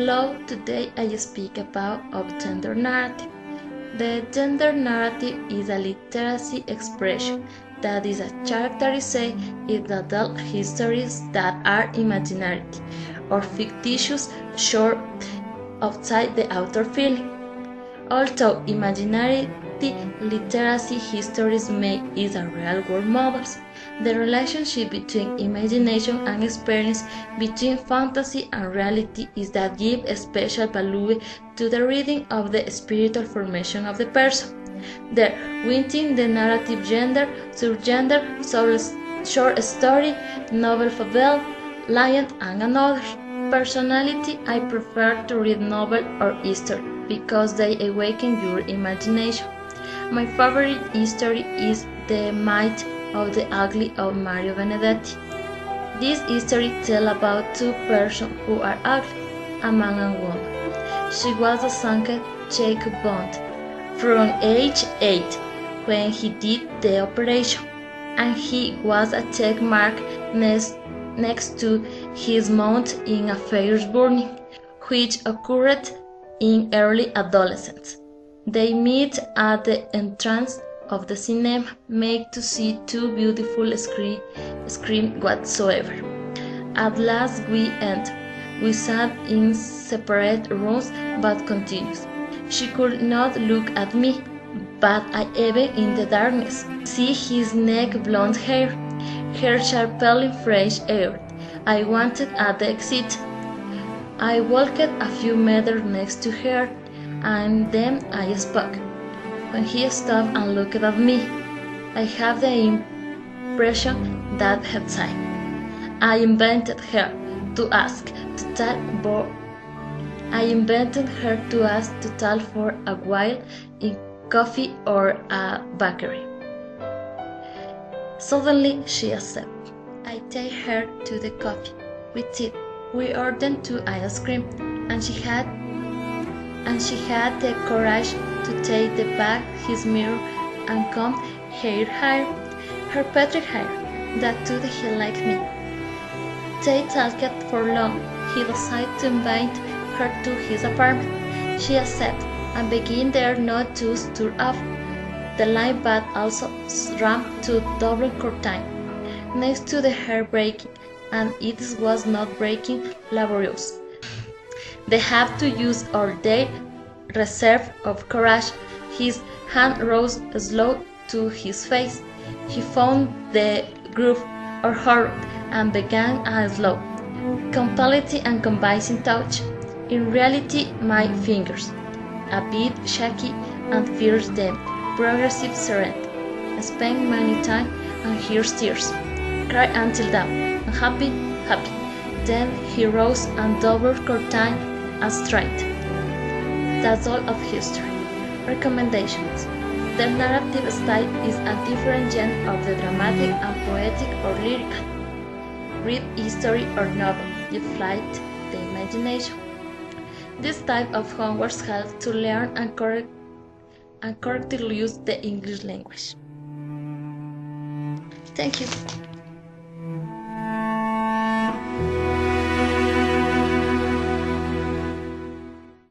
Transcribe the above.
Hello, today I speak about gender narrative. The gender narrative is a literacy expression that is a characterization in adult histories that are imaginary or fictitious, short outside the author feeling. Although imaginary literacy histories make is a real-world models, the relationship between imagination and experience, between fantasy and reality, is that give special value to the reading of the spiritual formation of the person. There, within the narrative gender, subgender, short story, novel, fable, legend, and another. Personality, I prefer to read novel or history because they awaken your imagination. My favorite history is The Might of the Ugly of Mario Benedetti. This history tells about two persons who are ugly, a man and woman. She was a sunken Jacob Bond from age 8 when he did the operation, and he was a check mark next to his mouth in a fire burning, which occurred in early adolescence. They meet at the entrance of the cinema, made to see two beautiful screens whatsoever. At last we enter. We sat in separate rooms, but continuous. She could not look at me, but I, even in the darkness, see his neck blonde hair, her sharply fresh air. I wanted at the exit. I walked a few meters next to her, and then I spoke. When he stopped and looked at me, I have the impression that had said, I invented her to ask to talk for a while in coffee or a bakery. Suddenly she accepted. I take her to the coffee. We sit. We ordered 2 ice cream, and she had the courage to take the bag, his mirror, and comb her petty hair, that too he liked me. They talked for long. He decided to invite her to his apartment. She accepted and began there not just to turn off the light but also ramp to double curtain next to the hair breaking, and it was not breaking laborious. They have to use all their reserve of courage. His hand rose slow to his face. He found the groove or horror and began a slow, completely and convincing touch. In reality, my fingers, a bit shaky and fierce then, progressive serene, spent many time and hears tears, cry until down, and happy. Then he rose and doubled curtain and straight. That's all of history. Recommendations. The narrative style is a different genre of the dramatic and poetic or lyrical. Read history or novel, you flight the imagination. This type of homework helps to learn and correctly use the English language. Thank you.